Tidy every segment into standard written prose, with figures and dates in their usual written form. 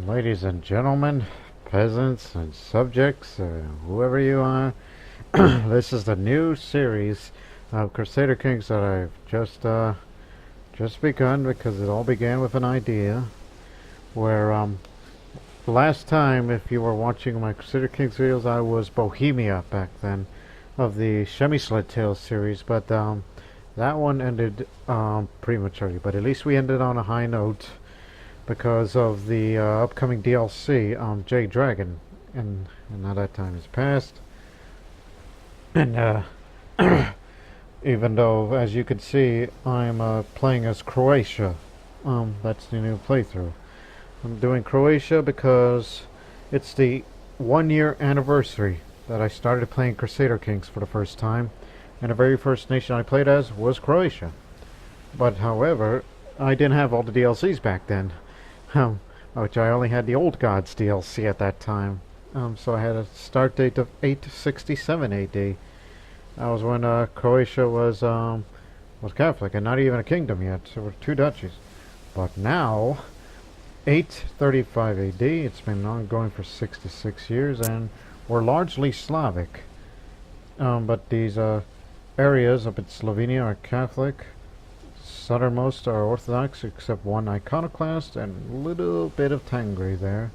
Ladies and gentlemen, peasants and subjects, whoever you are, this is the new series of Crusader Kings that I've just begun because it all began with an idea. Where last time, if you were watching my Crusader Kings videos, I was Bohemia back then, of the Senulatovic Tales series, but that one ended prematurely. But at least we ended on a high note, because of the upcoming DLC on Jade Dragon, and now that time has passed. And even though, as you can see, I'm playing as Croatia, that's the new playthrough. I'm doing Croatia because it's the 1 year anniversary that I started playing Crusader Kings for the first time, and the very first nation I played as was Croatia. But however, I didn't have all the DLCs back then. Which I only had the Old Gods DLC at that time. So I had a start date of 867 AD. That was when Croatia was Catholic and not even a kingdom yet. So there were two duchies. But now, 835 AD, it's been ongoing for 66 years, and we're largely Slavic. But these areas up in Slovenia are Catholic. Southernmost are Orthodox, except one iconoclast and a little bit of Tangri there.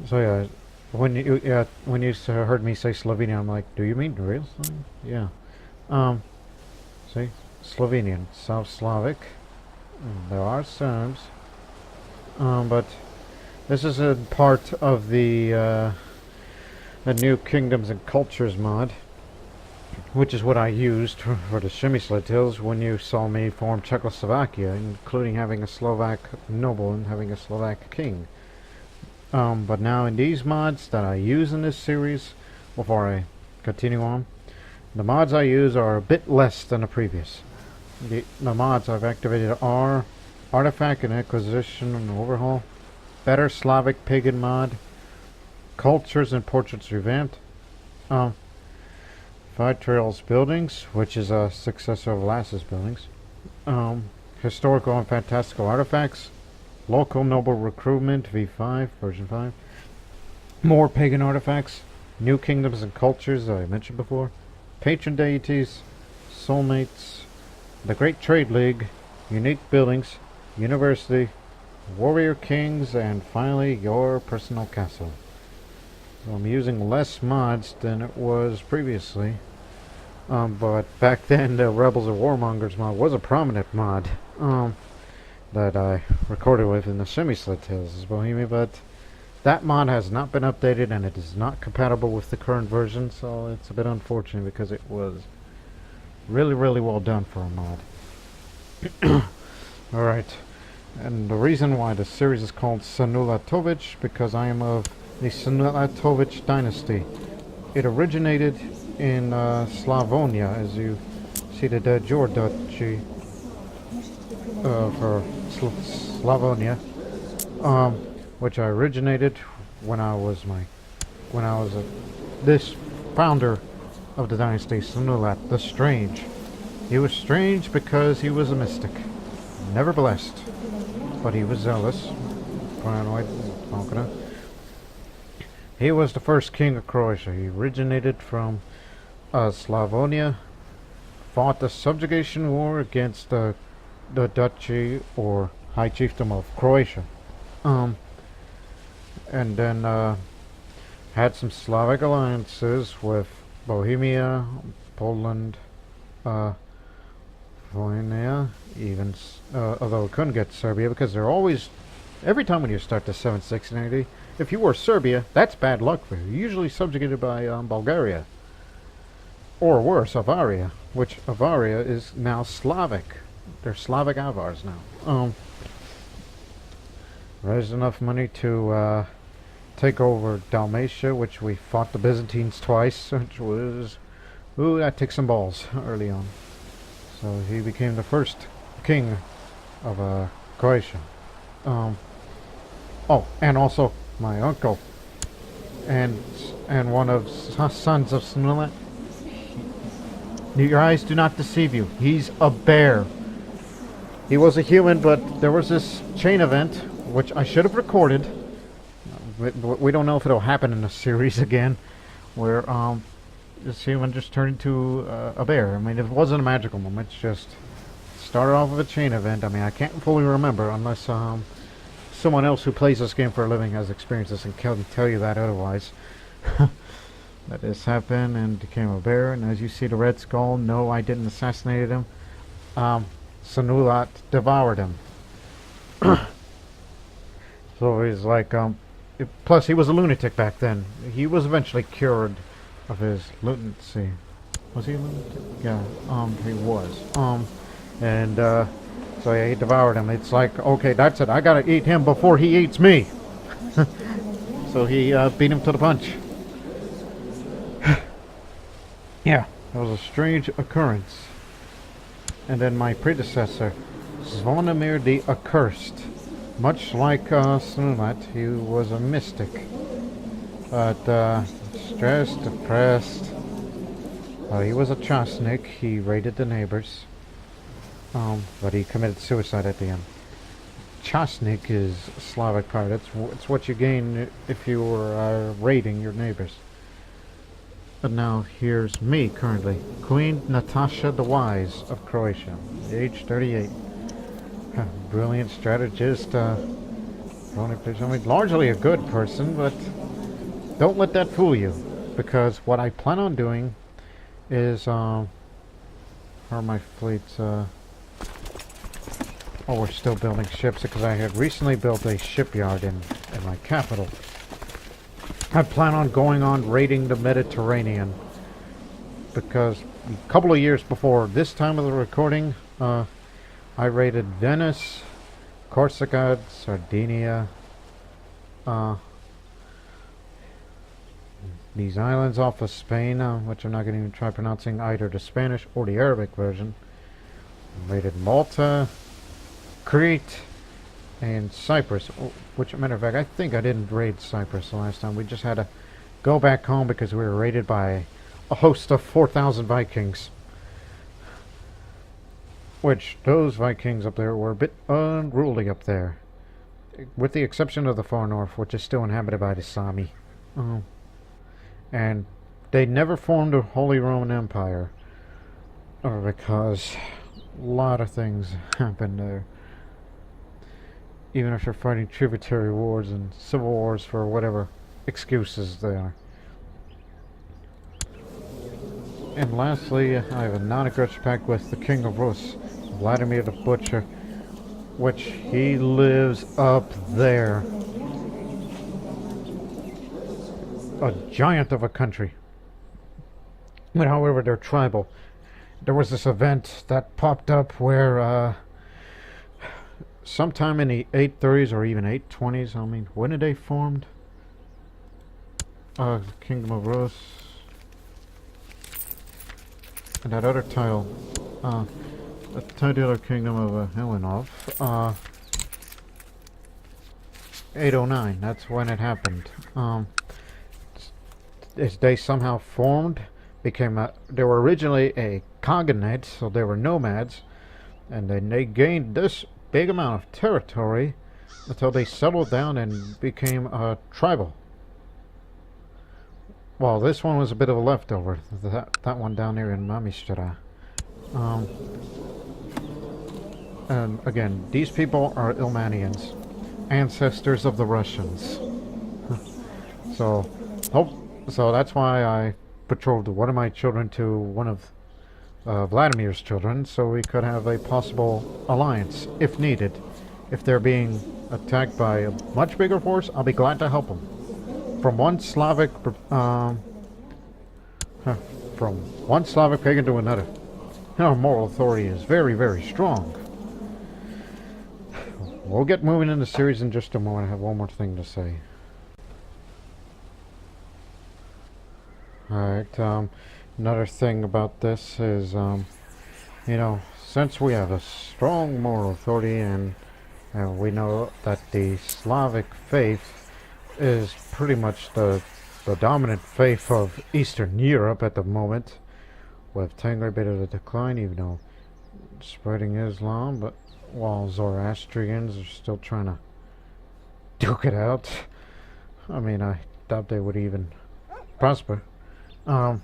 So yeah, when you heard me say Slovenia, I'm like, do you mean real Slovenia? Yeah. See, Slovenian, South Slavic. There are Serbs. But this is a part of the new Kingdoms and Cultures mod, which is what I used for the Senulatovic Tales when you saw me form Czechoslovakia, including having a Slovak noble and having a Slovak king. But now in these mods that I use in this series, before I continue on, the mods I use are a bit less than the previous. The mods I've activated are Artifact and Acquisition and Overhaul, Better Slavic Pagan mod, Cultures and Portraits Revamped, Territorial Buildings, which is a successor of Lass's Buildings, Historical and Fantastical Artifacts, Local Noble Recruitment V5, version 5, more Pagan Artifacts, New Kingdoms and Cultures that I mentioned before, Patron Deities, Soulmates, the Great Trade League, Unique Buildings, University, Warrior Kings, and finally your personal castle. So I'm using less mods than it was previously. But back then the Rebels and Warmongers mod was a prominent mod that I recorded with in the Senulatovic Tales of Bohemia, but that mod has not been updated and it is not compatible with the current version, so it's a bit unfortunate because it was really well done for a mod. Alright, and the reason why the series is called Senulatovic, because I am of the Senulatovic Dynasty. It originated in Slavonia, as you see the de jure duchy for Slavonia, which I originated when I was this founder of the dynasty, Senulat the Strange. He was strange because he was a mystic, never blessed, but he was zealous, paranoid, confident. He was the first king of Croatia. He originated from Slavonia, fought the subjugation war against the duchy or high chiefdom of Croatia, and then had some Slavic alliances with Bohemia, Poland, Venice, even although it couldn't get Serbia because they're always, every time when you start the 716 AD, if you were Serbia, that's bad luck for you. You're usually subjugated by Bulgaria. Or worse, Avaria, which Avaria is now Slavic. They're Slavic Avars now. Raised enough money to take over Dalmatia, which we fought the Byzantines twice, which was, ooh, that took some balls early on. So he became the first king of Croatia. Oh, and also my uncle and one of sons of Senulat. Your eyes do not deceive you. He's a bear. he was a human, but there was this chain event, which I should have recorded. We don't know if it'll happen in the series again, where this human just turned into a bear. I mean, it wasn't a magical moment, it's just started off with a chain event. I mean, I can't fully remember unless someone else who plays this game for a living has experienced this and can tell you that otherwise. That this happened and became a bear, and as you see the red skull, no, I didn't assassinate him. Senulat devoured him. So he's like, plus he was a lunatic back then. He was eventually cured of his lunacy. Was he a lunatic? Yeah, he was. And so yeah, he devoured him. It's like, okay, that's it. I gotta eat him before he eats me. So he beat him to the punch. Yeah, that was a strange occurrence. And then my predecessor, Zvonimir the Accursed. Much like Senulat, he was a mystic. But stressed, depressed. He was a chasnik. He raided the neighbors. But he committed suicide at the end. Chasnik is Slavic pride. It's what you gain if you were raiding your neighbors. But now here's me currently, Queen Nataša the Wise of Croatia, age 38. Brilliant strategist, largely a good person, but don't let that fool you, because what I plan on doing is, how are my fleets, oh, we're still building ships, because I had recently built a shipyard in my capital. I plan on going on raiding the Mediterranean, because a couple of years before this time of the recording, I raided Venice, Corsica, Sardinia, these islands off of Spain, which I'm not going to even try pronouncing either the Spanish or the Arabic version. I raided Malta, Crete, and Cyprus, which, matter of fact, I think I didn't raid Cyprus the last time. We just had to go back home because we were raided by a host of 4,000 Vikings. Which, those Vikings up there were a bit unruly up there. With the exception of the far north, which is still inhabited by the Sami. And they never formed a Holy Roman Empire. Because a lot of things happened there. Even after fighting tributary wars and civil wars for whatever excuses they are. And lastly, I have a non-aggression pact with the King of Rus, Vladimir the Butcher, which he lives up there. A giant of a country. But however, they're tribal. There was this event that popped up where, sometime in the 830s or even 820s, I mean, when did they formed? The Kingdom of Rus. And that other title, the titular Kingdom of Helenov, 809, that's when it happened. They somehow formed, they were originally a cognate, so they were nomads, and then they gained this big amount of territory until they settled down and became tribal. Well, this one was a bit of a leftover. That one down there in Mamistra. And again, these people are Ilmanians, ancestors of the Russians. So that's why I betrothed one of my children to one of Vladimir's children, so we could have a possible alliance, if needed. If they're being attacked by a much bigger force, I'll be glad to help them. From one Slavic pagan to another. Our moral authority is very, very strong. We'll get moving in the series in just a moment. I have one more thing to say. Alright, another thing about this is, since we have a strong moral authority and we know that the Slavic faith is pretty much the dominant faith of Eastern Europe at the moment, with taking a bit of a decline, even though spreading Islam, but while Zoroastrians are still trying to duke it out. I mean, I doubt they would even prosper. The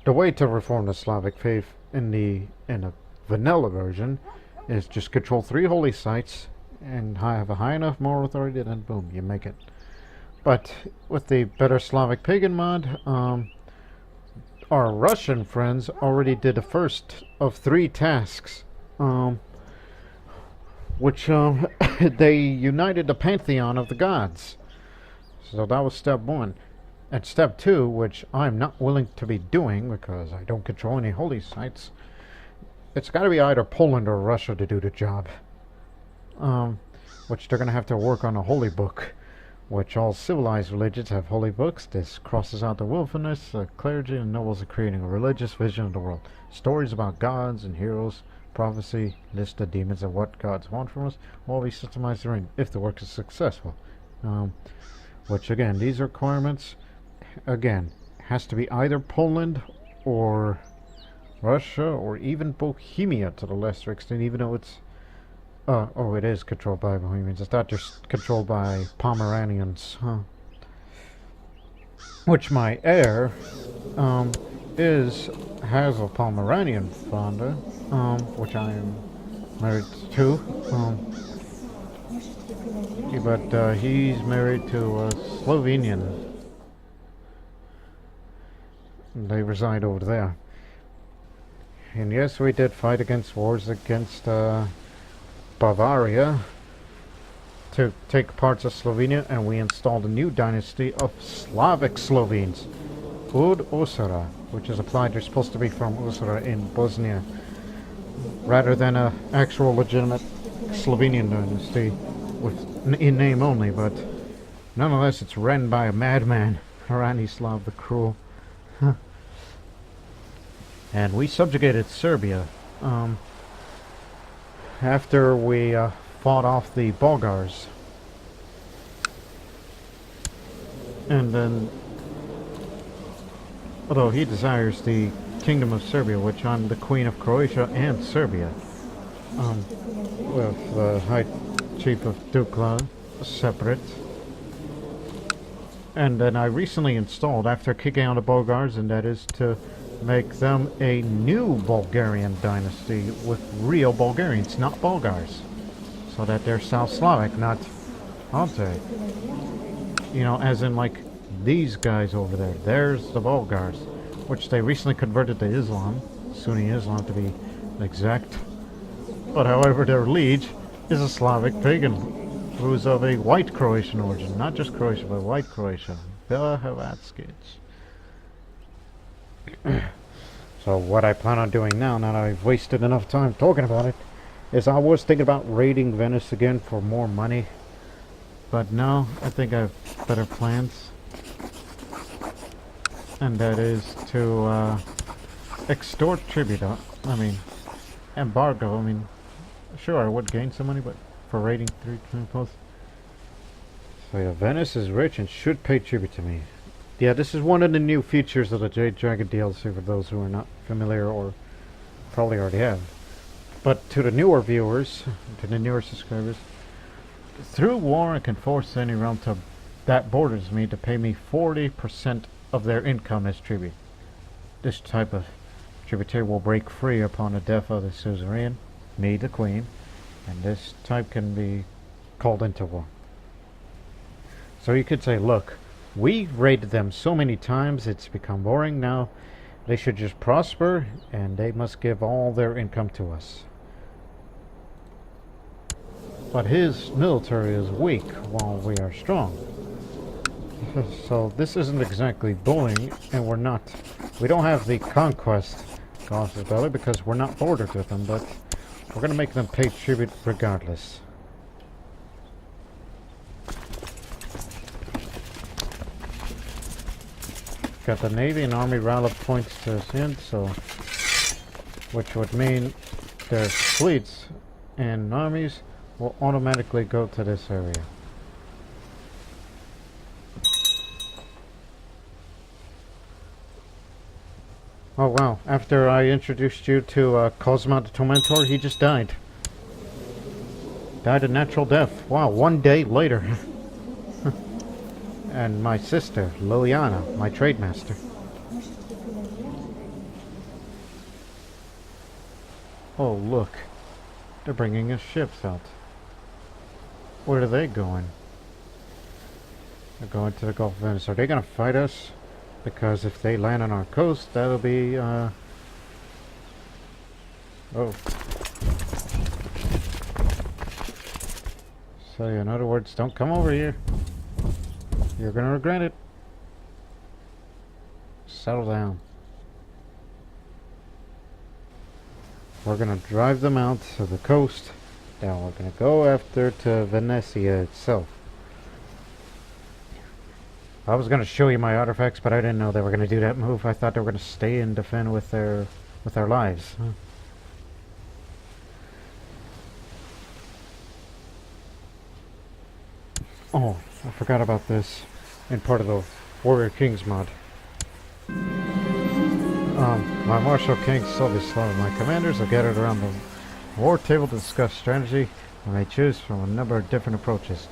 way to reform the Slavic faith in a vanilla version is just control 3 holy sites and have a high enough moral authority, then boom, you make it. But with the better Slavic Pagan mod, our Russian friends already did the first of 3 tasks, which they united the pantheon of the gods. So that was step 1. And step 2, which I'm not willing to be doing because I don't control any holy sites, it's got to be either Poland or Russia to do the job. Which they're going to have to work on a holy book, which all civilized religions have holy books. This crosses out the willfulness. Clergy and nobles are creating a religious vision of the world. Stories about gods and heroes, prophecy, list of demons and what gods want from us will be systemized therein if the work is successful. Which again, these requirements, again, has to be either Poland or Russia or even Bohemia to the lesser extent, even though it's oh, it is controlled by Bohemians. It's not just controlled by Pomeranians, huh? Which my heir has a Pomeranian founder, which I am married to. But he's married to a Slovenian. They reside over there. And yes, we did fight against wars against Bavaria to take parts of Slovenia, and we installed a new dynasty of Slavic Slovenes, Ud Usara, which is applied. They're supposed to be from Usara in Bosnia, rather than an actual legitimate Slovenian dynasty in name only, but nonetheless it's run by a madman, Hranislav the Cruel. And we subjugated Serbia after we fought off the Bulgars. And then, although he desires the Kingdom of Serbia, which I'm the Queen of Croatia and Serbia, with the High Chief of Dukla separate. And then I recently installed, after kicking out the Bulgars, and that is to make them a new Bulgarian dynasty with real Bulgarians, not Bulgars, so that they're South Slavic, not Ante. You know, as in like these guys over there. There's the Bulgars, which they recently converted to Islam, Sunni Islam to be exact. But however, their liege is a Slavic pagan who's of a white Croatian origin, not just Croatian, but white Croatian. Vila Hrvatskic. So what I plan on doing now that I've wasted enough time talking about it, is I was thinking about raiding Venice again for more money, but no, I think I have better plans, and that is to extort tribute. Embargo. I mean, sure, I would gain some money, but for raiding 3 posts. So yeah, Venice is rich and should pay tribute to me. Yeah, this is one of the new features of the Jade Dragon DLC for those who are not familiar or probably already have. But to the newer viewers, to the newer subscribers, through war I can force any realm that borders me to pay me 40% of their income as tribute. This type of tributary will break free upon the death of the suzerain, me the queen, and this type can be called into war. So you could say, look, we raided them so many times it's become boring now. They should just prosper and they must give all their income to us. But his military is weak while we are strong. So this isn't exactly bullying, and we don't have the conquest Goss's belly because we're not bordered with them, but we're going to make them pay tribute regardless. Got the Navy and Army rally points to us in, so which would mean their fleets and armies will automatically go to this area. Oh wow, after I introduced you to Cosmo the Tormentor, he just died. Died a natural death. Wow, 1 day later. And my sister, Liliana, my trade master. Oh look, they're bringing us ships out. Where are they going? They're going to the Gulf of Venice. Are they going to fight us? Because if they land on our coast, that'll be, oh. So in other words, don't come over here. You're gonna regret it. Settle down. We're gonna drive them out to the coast. Now we're gonna go after to Venetia itself. I was gonna show you my artifacts, but I didn't know they were gonna do that move. I thought they were gonna stay and defend with their lives. Oh, I forgot about this in part of the Warrior Kings mod. My Marshal King, Slavic, my commanders are gathered around the war table to discuss strategy, and they choose from a number of different approaches,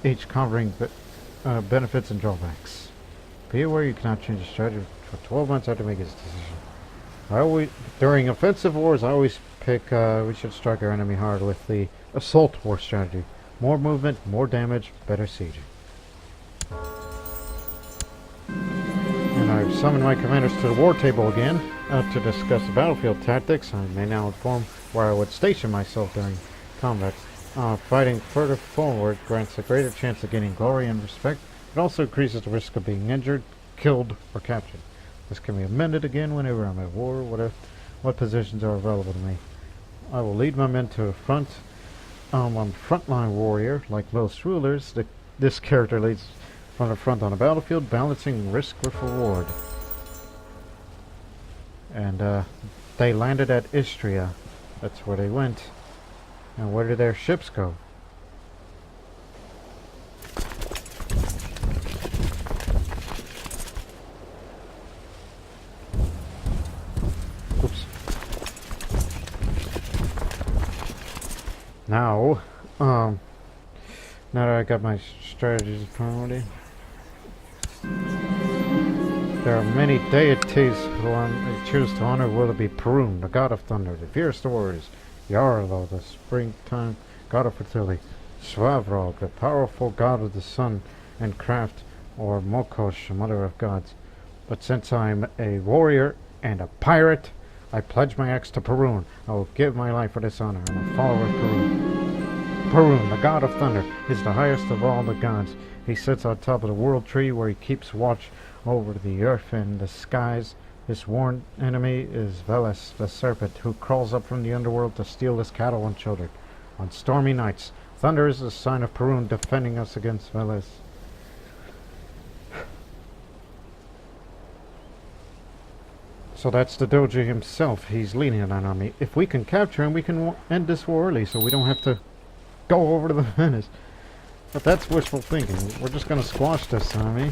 each covering benefits and drawbacks. Be aware you cannot change your strategy for 12 months after making this decision. During offensive wars, I always pick, we should strike our enemy hard with the assault war strategy. More movement, more damage, better sieging. And I've summoned my commanders to the war table again to discuss the battlefield tactics. I may now inform where I would station myself during combat. Fighting further forward grants a greater chance of gaining glory and respect. It also increases the risk of being injured, killed, or captured. This can be amended again whenever I'm at war, what positions are available to me. I will lead my men to the front. I'm a frontline warrior, like most rulers. This character leads from the front on the battlefield, balancing risk with reward. And they landed at Istria. That's where they went. And where did their ships go? Oops. Now that I got my strategies priority, there are many deities who I choose to honor. Will it be Perun, the god of thunder, the fierce warriors, Yarlo, the springtime god of fertility, Swavrog, the powerful god of the sun and craft, or Mokosh, the mother of gods. But since I'm a warrior and a pirate, I pledge my axe to Perun. I will give my life for this honor. I'm a follower of Perun. Perun, the god of thunder, is the highest of all the gods. He sits on top of the world tree where he keeps watch over the earth and the skies. His sworn enemy is Veles, the serpent, who crawls up from the underworld to steal his cattle and children. On stormy nights, thunder is the sign of Perun defending us against Veles. So that's the Doji himself. He's leading an army. If we can capture him, we can end this war early, so we don't have to go over to the Venice. But that's wishful thinking. We're just going to squash this army.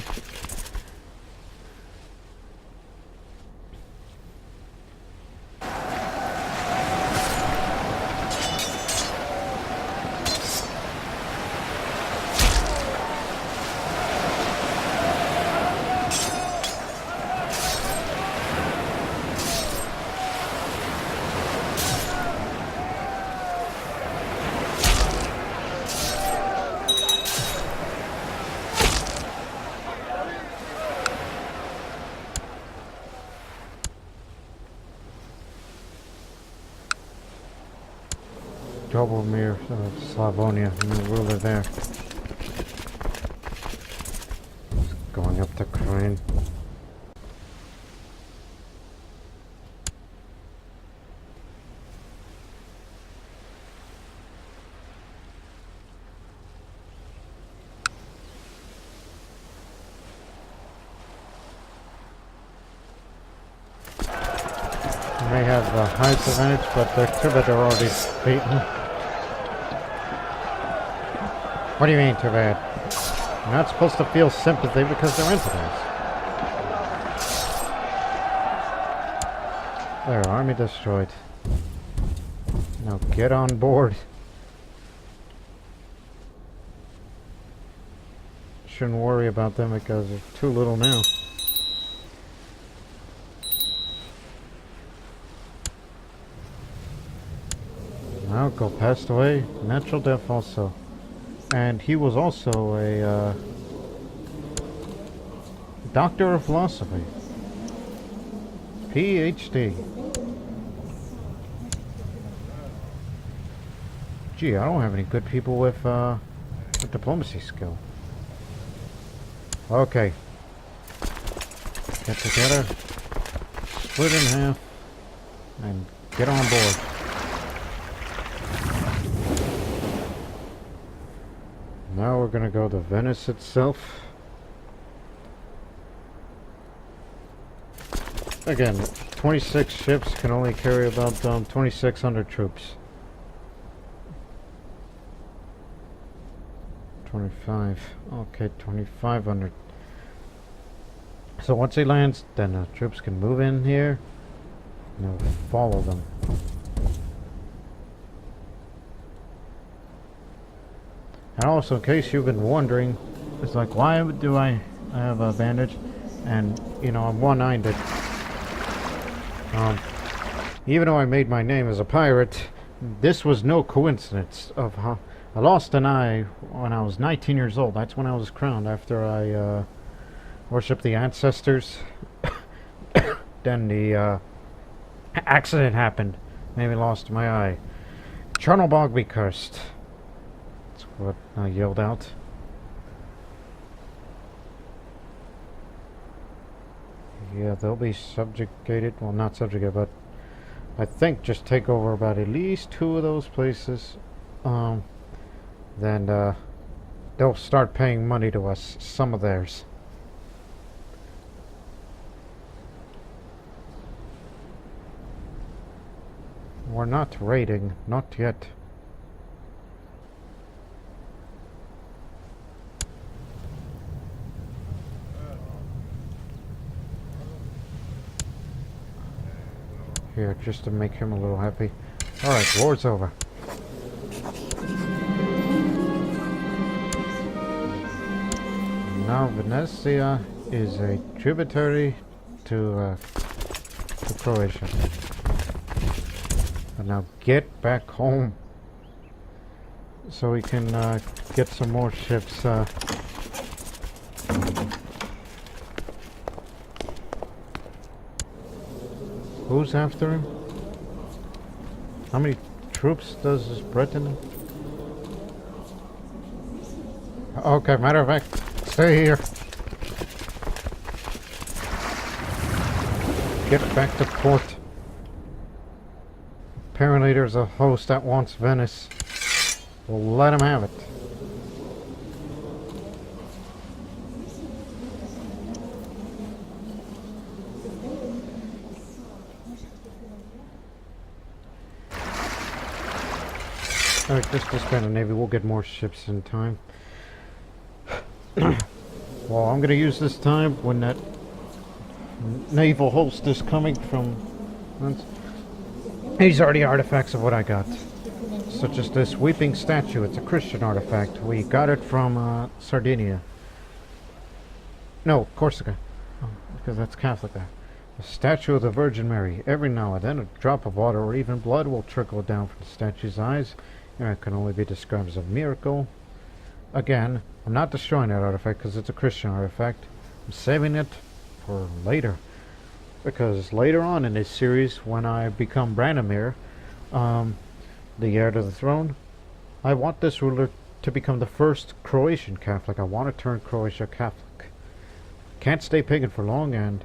Dobromir of Slavonia, the ruler there. Going up to Crane. They have the height advantage, but they're too bad they're already beaten. What do you mean, too bad? You're not supposed to feel sympathy because they're infidels. There, army destroyed. Now get on board. Shouldn't worry about them because there's too little now. My uncle passed away, natural death also. And he was also a doctor of philosophy. PhD. Gee, I don't have any good people with diplomacy skill. Okay. Get together, split in half, and get on board. Now we're gonna go to Venice itself. Again, 26 ships can only carry about 2,600 troops. 25. Okay, 2,500. So once he lands, then the troops can move in here and they'll follow them. And also, in case you've been wondering, it's like, why do I have a bandage? And, you know, I'm one-minded. Even though I made my name as a pirate, this was no coincidence of how I lost an eye when I was 19 years old. That's when I was crowned, after I worshipped the ancestors. Then the accident happened. Made me lost my eye. Chernobog be cursed. That's what I yelled out. Yeah, they'll be subjugated. Well, not subjugated, but I think just take over about at least 2 of those places. Then they'll start paying money to us, some of theirs. We're not raiding, not yet. Here, just to make him a little happy. Alright, war's over. Now Venetia is a tributary to Croatia. But now get back home so we can get some more ships. Who's after him? How many troops does this Britain? Okay, matter of fact, stay here. Get back to port. Apparently there's a host that wants Venice. We'll let him have it. Alright, just disband the Navy. We'll get more ships in time. Well, I'm gonna use this time when that naval host is coming from... These are the artifacts of what I got. Such as this weeping statue. It's a Christian artifact. We got it from Sardinia. No, Corsica. Oh, because that's Catholic there. A statue of the Virgin Mary. Every now and then a drop of water or even blood will trickle down from the statue's eyes. And it can only be described as a miracle. Again, I'm not destroying that artifact because it's a Christian artifact. I'm saving it for later. Because later on in this series, when I become Branimir, the heir to the throne, I want this ruler to become the first Croatian Catholic. I want to turn Croatia Catholic. Can't stay pagan for long, and...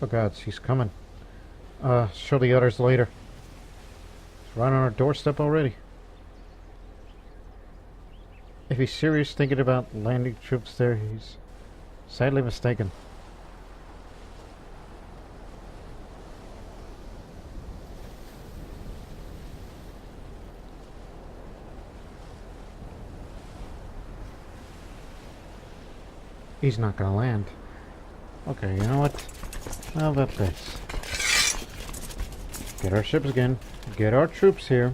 Oh God, he's coming. Show the others later. He's right on our doorstep already. If he's serious thinking about landing troops there, he's sadly mistaken. He's not gonna land. Okay, you know what? How about this? Get our ships again. Get our troops here.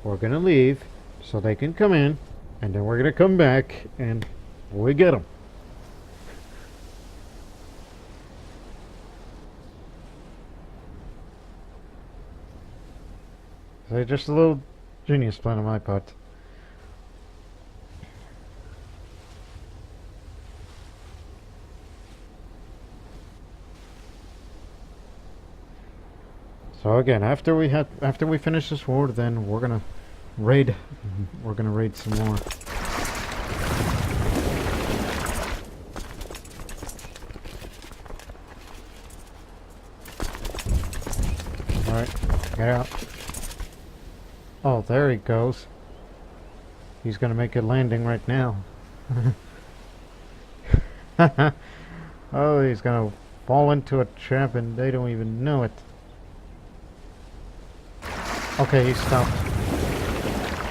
We're gonna leave so they can come in, and then we're gonna come back and we get them. So just a little genius plan on my part. So again, after we finish this war, then we're gonna raid. We're gonna raid some more. All right, get out. Oh, there he goes. He's gonna make a landing right now. Oh, he's gonna fall into a trap and they don't even know it. Okay, he stopped.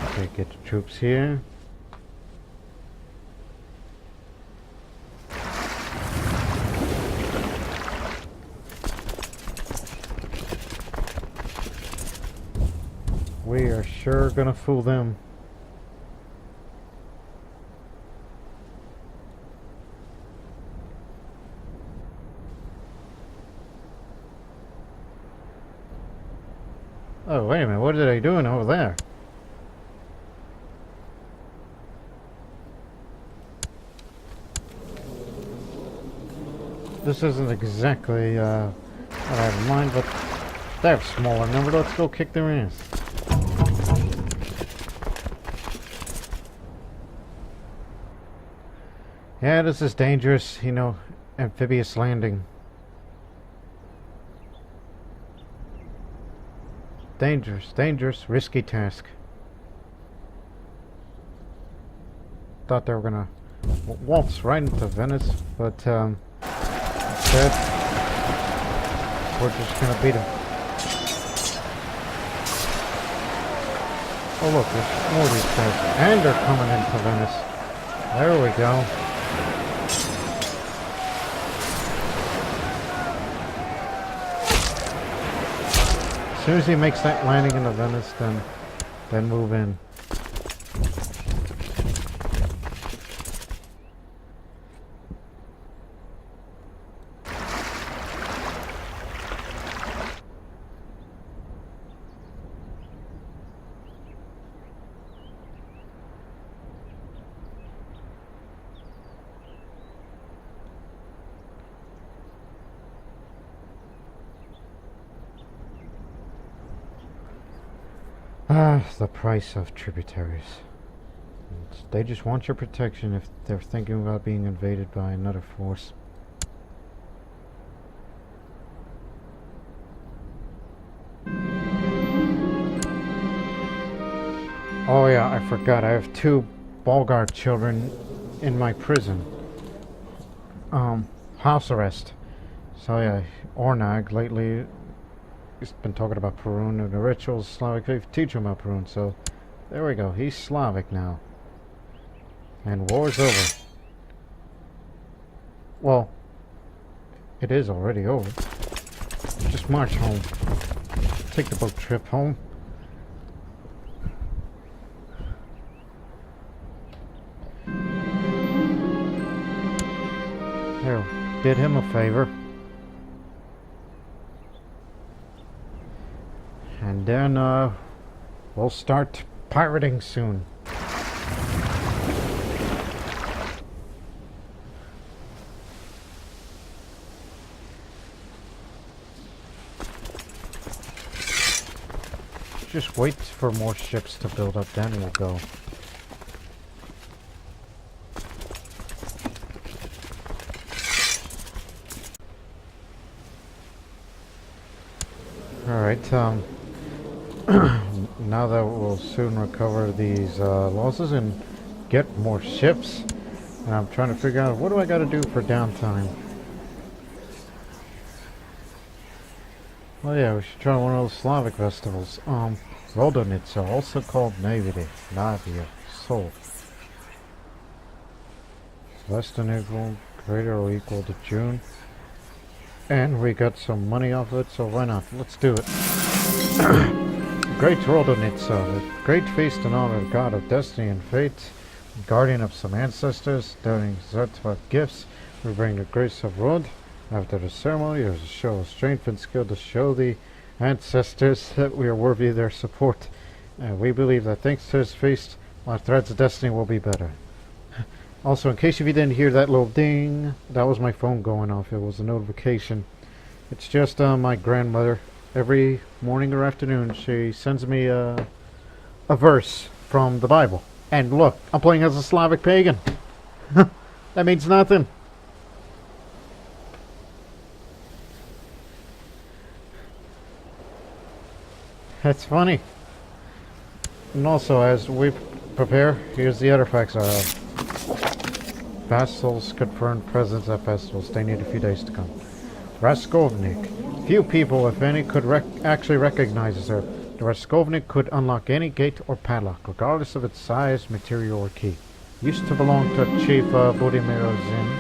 Okay, get the troops here. We are sure gonna fool them. Oh, wait a minute, what are they doing over there? This isn't exactly what I have in mind, but they have smaller number. Let's go kick their ass. Yeah, this is dangerous, you know, amphibious landing. Dangerous, risky task. Thought they were gonna waltz right into Venice, but instead we're just gonna beat them. Oh look, there's more of these guys, and they're coming into Venice. There we go. As soon as he makes that landing into Venice, then move in. The price of tributaries. They just want your protection if they're thinking about being invaded by another force. Oh yeah, I forgot. I have 2 Bulgar children in my prison. House arrest. So yeah, Ornag lately he's been talking about Perun and the rituals, Slavic faith, teach him about Perun, so there we go, he's Slavic now. And war's over. Well, it is already over. Just march home. Take the boat trip home. There, did him a favor. And then, we'll start pirating soon. Just wait for more ships to build up, then we'll go. Alright, now that we'll soon recover these losses and get more ships, and I'm trying to figure out what do I got to do for downtime. Well, yeah, we should try one of those Slavic festivals. Rodonica, also called Navia, Sol. Less than equal, greater or equal to June. And we got some money off of it, so why not? Let's do it. Great Rodonitsa, the great feast in honor of God of destiny and fate, guardian of some ancestors, donating Zertva gifts. We bring the grace of Rod. After the ceremony, there's a show of strength and skill to show the ancestors that we are worthy of their support. And we believe that thanks to this feast, our threads of destiny will be better. Also, in case if you didn't hear that little ding, that was my phone going off. It was a notification. It's just my grandmother. Every morning or afternoon, she sends me a verse from the Bible. And look, I'm playing as a Slavic pagan. That means nothing. That's funny. And also, as we prepare, here's the other facts. Vassals confirmed presence at festivals. They need a few days to come. Raskovnik. Few people, if any, could actually recognize her. The Raskovnik could unlock any gate or padlock, regardless of its size, material, or key. Used to belong to Chief Budimir Zin.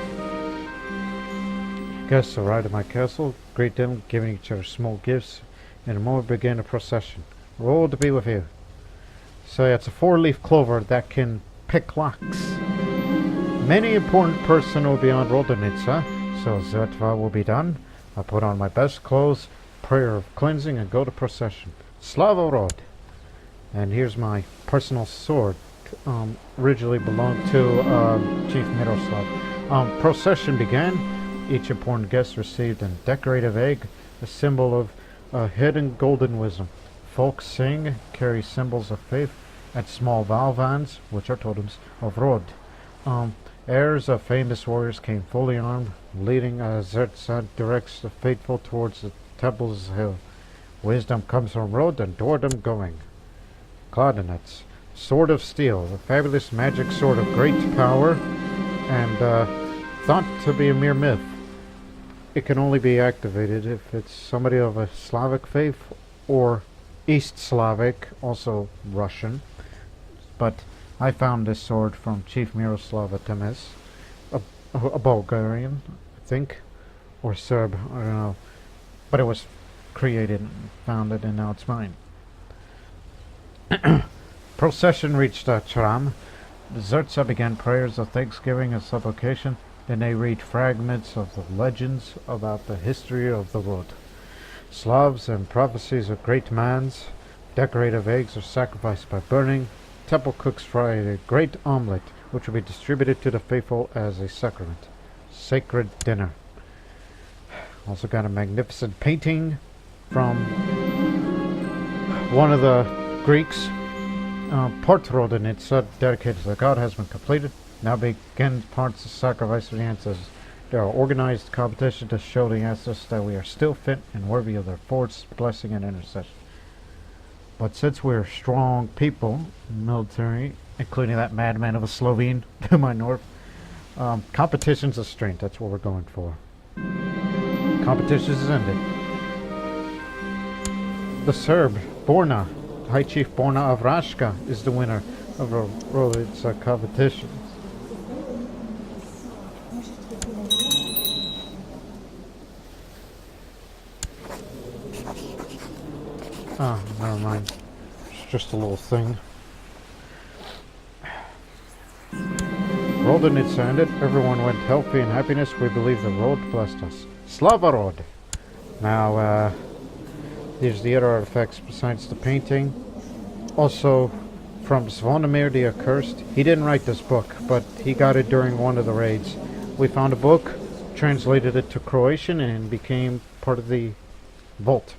Guests arrived at my castle, greet them, giving each other small gifts. In a moment began a procession. Roll to be with you. So it's a 4-leaf clover that can pick locks. Many important person will be on Rodenitsa, so Zertva will be done. I put on my best clothes, prayer of cleansing, and go to procession. Slava Rod. And here's my personal sword. Originally belonged to Chief Miroslav. Procession began. Each important guest received a decorative egg, a symbol of hidden golden wisdom. Folks sing, carry symbols of faith, and small valvans, which are totems of Rod. Heirs of famous warriors came fully armed, leading Zertsa directs the faithful towards the temple's hill. Wisdom comes from Rod and toward them going. Claudinets, sword of steel, a fabulous magic sword of great power, and thought to be a mere myth. It can only be activated if it's somebody of a Slavic faith or East Slavic, also Russian. But I found this sword from Chief Miroslav Temes, a Bulgarian, I think, or Serb, I don't know. But it was created and founded, and now it's mine. Procession reached Chram. The Zertsa began prayers of thanksgiving and supplication. Then they read fragments of the legends about the history of the world. Slavs and prophecies of great mans. Decorative eggs are sacrificed by burning. Temple cooks fry a great omelette, which will be distributed to the faithful as a sacrament. Sacred dinner. Also got a magnificent painting from one of the Greeks. Part Rodenitsa, dedicated to the god, has been completed. Now begins parts of sacrifice for the ancestors. There are organized competitions to show the ancestors that we are still fit and worthy of their force, blessing, and intercession. But since we're strong people, military, including that madman of a Slovene to my north, competition's a strength. That's what we're going for. Competition is ended. The Serb, Borna, High Chief Borna of Rashka, is the winner of the Rolica competition. Oh, never mind. It's just a little thing. Rodenitsa ended. Everyone went healthy and happiness. We believe the road blessed us. Slava Rod! Now, here's the other artifacts besides the painting. Also, from Zvonimir the Accursed. He didn't write this book, but he got it during one of the raids. We found a book, translated it to Croatian, and became part of the vault.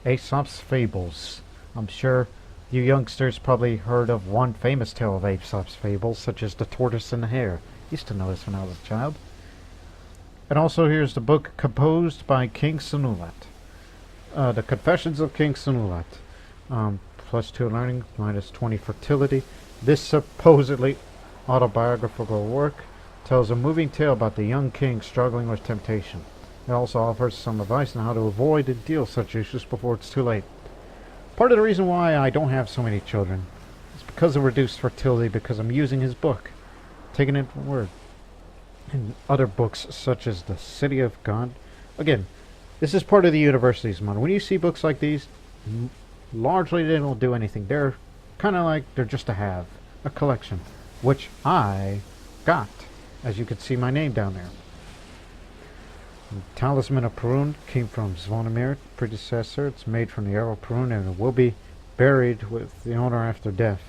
Aesop's Fables. I'm sure you youngsters probably heard of one famous tale of Aesop's Fables, such as The Tortoise and the Hare. Used to know this when I was a child. And also here's the book composed by King Senulat. The Confessions of King Senulat. +2 learning, -20 fertility. This supposedly autobiographical work tells a moving tale about the young king struggling with temptation. It also offers some advice on how to avoid and deal with such issues before it's too late. Part of the reason why I don't have so many children is because of reduced fertility, because I'm using his book, taking it from word. And other books such as The City of God. Again, this is part of the university's model. When you see books like these, largely they don't do anything. They're kind of like, they're just a have. A collection. Which I got. As you can see my name down there. Talisman of Perun came from Zvonimir, predecessor. It's made from the arrow of Perun and it will be buried with the owner after death.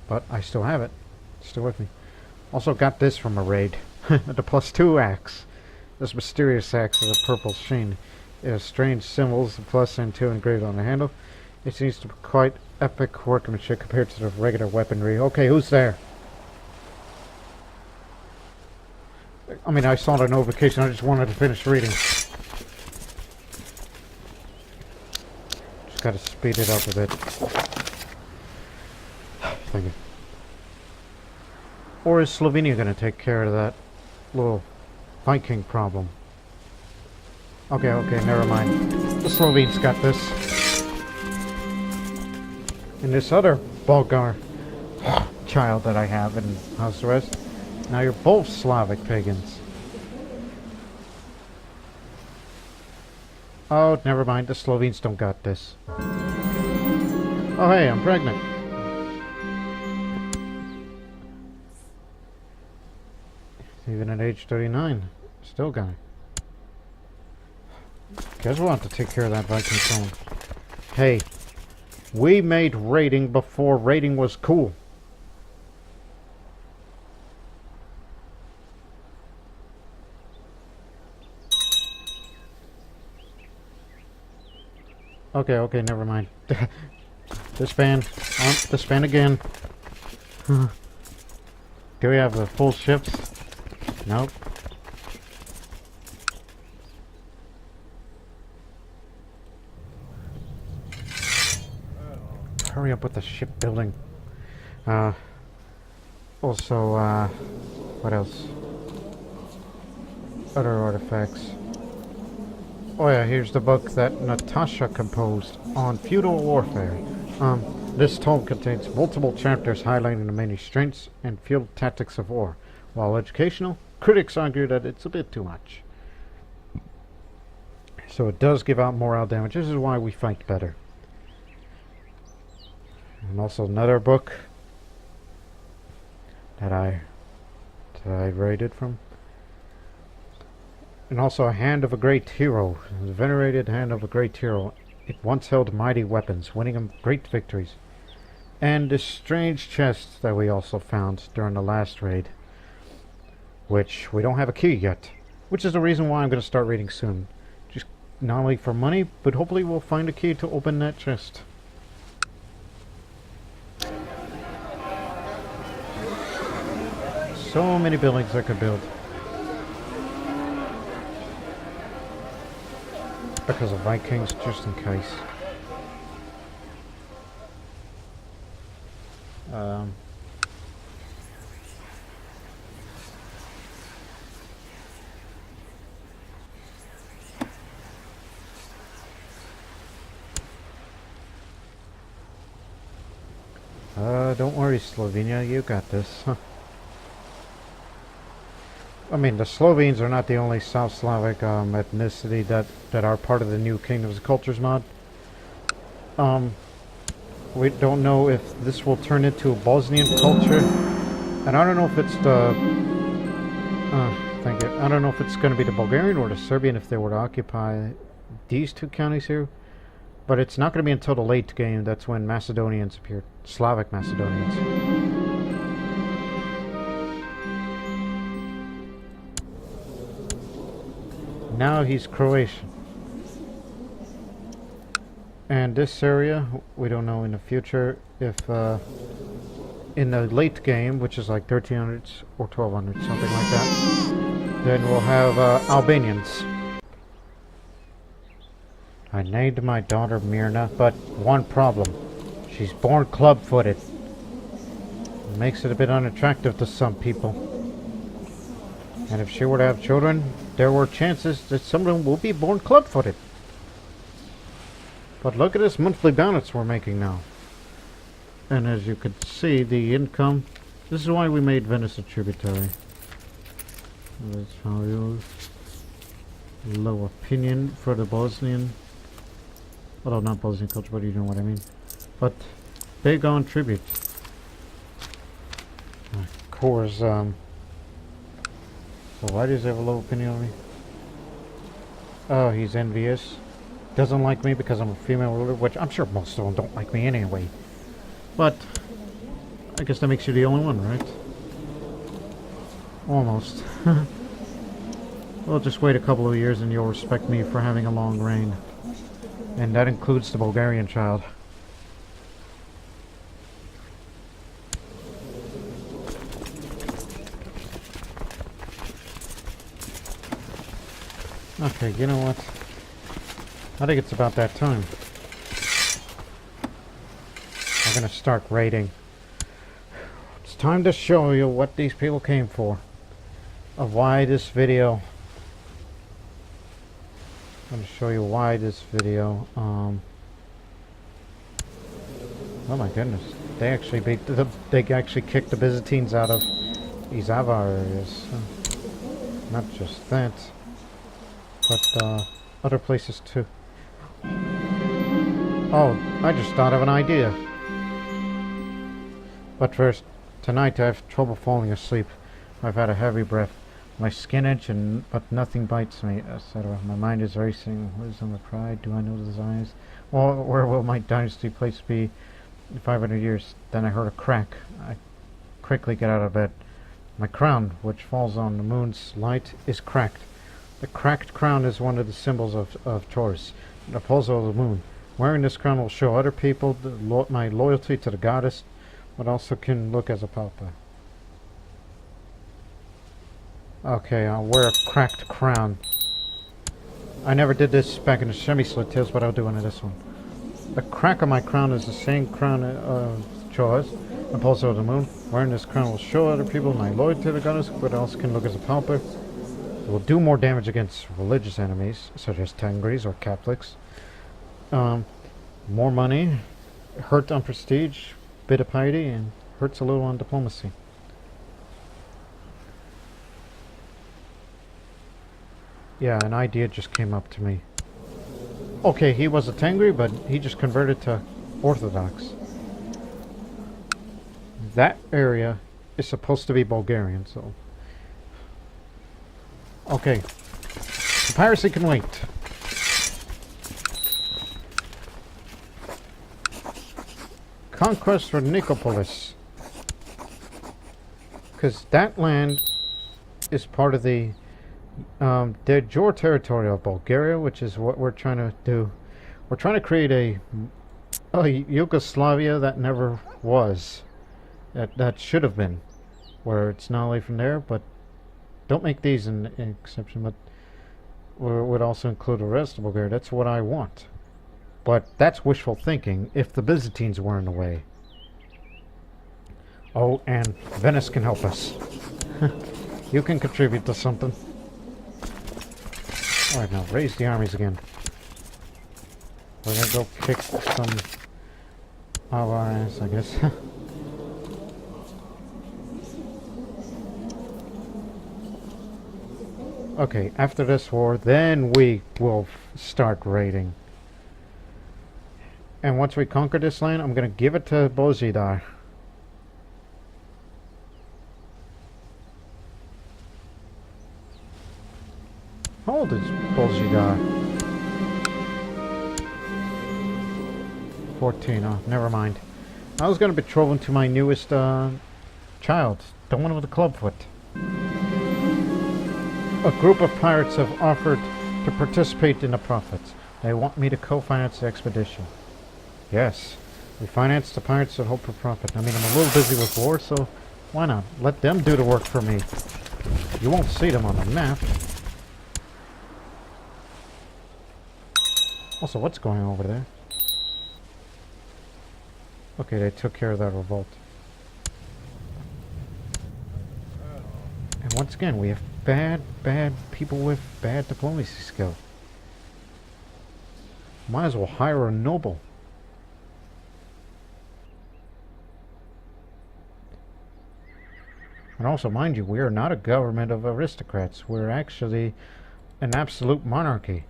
But I still have it. It's still with me. Also got this from a raid. The +2 axe. This mysterious axe is a purple sheen. It has strange symbols, the plus and 2 engraved on the handle. It seems to be quite epic workmanship compared to the regular weaponry. Okay, who's there? I mean, I saw the notification, I just wanted to finish reading. Just gotta speed it up a bit. Thank you. Or is Slovenia gonna take care of that little Viking problem? Okay, never mind. The Slovenes got this. And this other Bulgar child that I have in house arrest. Now you're both Slavic pagans. Oh, never mind. The Slovenes don't got this. Oh, hey, I'm pregnant. Even at age 39. Still got it. Guess we'll have to take care of that Viking zone. Hey, we made raiding before raiding was cool. Okay, never mind. Disband. Disband again. Do we have the full ships? Nope. Hurry up with the shipbuilding. Also, what else? Other artifacts. Oh yeah, here's the book that Nataša composed on feudal warfare. This tome contains multiple chapters highlighting the many strengths and field tactics of war. While educational, critics argue that it's a bit too much. So it does give out morale damage. This is why we fight better. And also another book that I raided from. And also a Hand of a Great Hero. The venerated Hand of a Great Hero. It once held mighty weapons, winning him great victories. And this strange chest that we also found during the last raid. Which we don't have a key yet. Which is the reason why I'm going to start reading soon. Just not only for money, but hopefully we'll find a key to open that chest. So many buildings I could build. Because of Vikings, just in case. Don't worry, Slovenia, you got this. I mean, the Slovenes are not the only South Slavic ethnicity that are part of the new Kingdoms of Cultures mod. We don't know if this will turn into a Bosnian culture, and I don't know if it's the thank you. I don't know if it's going to be the Bulgarian or the Serbian if they were to occupy these two counties here, but it's not going to be until the late game. That's when Macedonians appear, Slavic Macedonians. Now he's Croatian. And this area, we don't know in the future if in the late game, which is like 1300s or 1200s, something like that, then we'll have Albanians. I named my daughter Mirna, but one problem. She's born club-footed. It makes it a bit unattractive to some people. And if she were to have children, there were chances that some of them will be born club-footed. But look at this monthly balance we're making now. And as you can see, the income... This is why we made Venice a tributary. Let's value low opinion for the Bosnian. Although not Bosnian culture, but you know what I mean. But big on tribute. Of course, so why does he have a low opinion on me? Oh, he's envious. Doesn't like me because I'm a female ruler, which I'm sure most of them don't like me anyway. But I guess that makes you the only one, right? Almost. Well, just wait a couple of years and you'll respect me for having a long reign. And that includes the Bulgarian child. Okay, you know what? I think it's about that time. I'm gonna start raiding. It's time to show you what these people came for. Of why this video. I'm gonna show you why this video. Oh my goodness! They actually they actually kicked the Byzantines out of these Avar areas. Not just that, but other places too. Oh, I just thought of an idea. But first, tonight I have trouble falling asleep. I've had a heavy breath. My skin itches, but nothing bites me, etc. My mind is racing. Wisdom or pride? Do I know the desires? Well, where will my dynasty place be in 500 years? Then I heard a crack. I quickly get out of bed. My crown, which falls on the moon's light, is cracked. The cracked crown is one of the symbols of Taurus, the opposal of the moon. Wearing this crown will show other people my loyalty to the goddess, but also can look as a pauper. Okay, I'll wear a cracked crown. I never did this back in the semi-slit tails, but I'll do it in this one. The crack of my crown is the same crown of Taurus, opposal of the moon. Wearing this crown will show other people my loyalty to the goddess, but also can look as a pauper. It will do more damage against religious enemies, such as Tengris or Catholics. More money, hurt on prestige, bit of piety, and hurts a little on diplomacy. Yeah, an idea just came up to me. Okay, he was a Tengri, but he just converted to Orthodox. That area is supposed to be Bulgarian, so... Okay. The piracy can wait. Conquest for Nicopolis. Because that land is part of the de jure territorial of Bulgaria, which is what we're trying to do. We're trying to create a Yugoslavia that never was. That should have been. Where it's not away from there, but don't make these an exception, but would also include the rest of Bulgaria. That's what I want. But that's wishful thinking if the Byzantines were in the way. Oh, and Venice can help us. You can contribute to something. Alright, now raise the armies again. We're gonna go kick some of our ass, I guess. Okay, after this war, then we will start raiding. And once we conquer this land, I'm gonna give it to Bozidar. How old is Bozidar? 14, oh, never mind. I was gonna betroth him to my newest child, the one with the clubfoot. A group of pirates have offered to participate in the profits. They want me to co-finance the expedition. Yes, we finance the pirates that hope for profit. I mean, I'm a little busy with war, so why not? Let them do the work for me. You won't see them on the map. Also, what's going on over there? Okay, they took care of that revolt. And once again, we have bad people with bad diplomacy skill. Might as well hire a noble. And also, mind you, we are not a government of aristocrats. We're actually an absolute monarchy.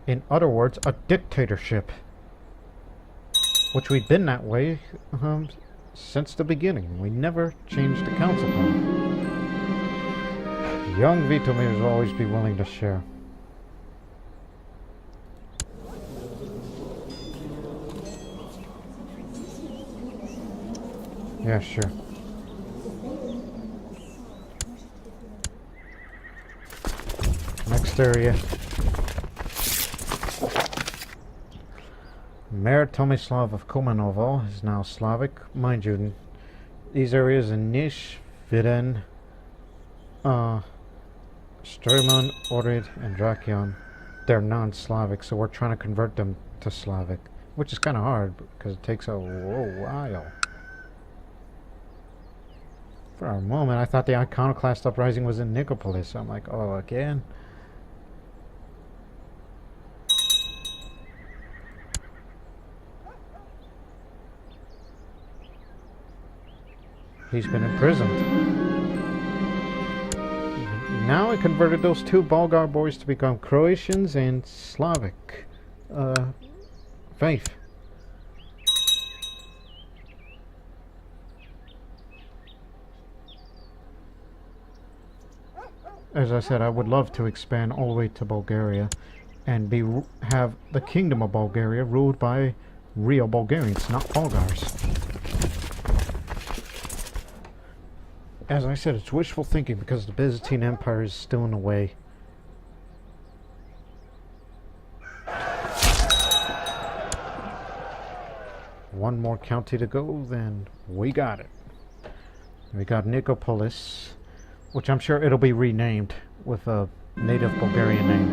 In other words, a dictatorship. Which we've been that way since the beginning. We never changed the council power. Young Vitomir will always be willing to share. Yeah, sure. Next area. Mayor Tomislav of Kumanovo is now Slavic. Mind you, these areas in Niš, Viden, Strymon, Ohrid, and Drakion, they're non-Slavic, so we're trying to convert them to Slavic, which is kind of hard because it takes a while. For a moment, I thought the Iconoclast uprising was in Nicopolis, so I'm like, oh, again? He's been imprisoned. Now I converted those two Bulgar boys to become Croatians and Slavic faith. As I said, I would love to expand all the way to Bulgaria and have the Kingdom of Bulgaria ruled by real Bulgarians, not Bulgars. As I said, it's wishful thinking because the Byzantine Empire is still in the way. One more county to go, then we got it. We got Nicopolis, which I'm sure it'll be renamed with a native Bulgarian name.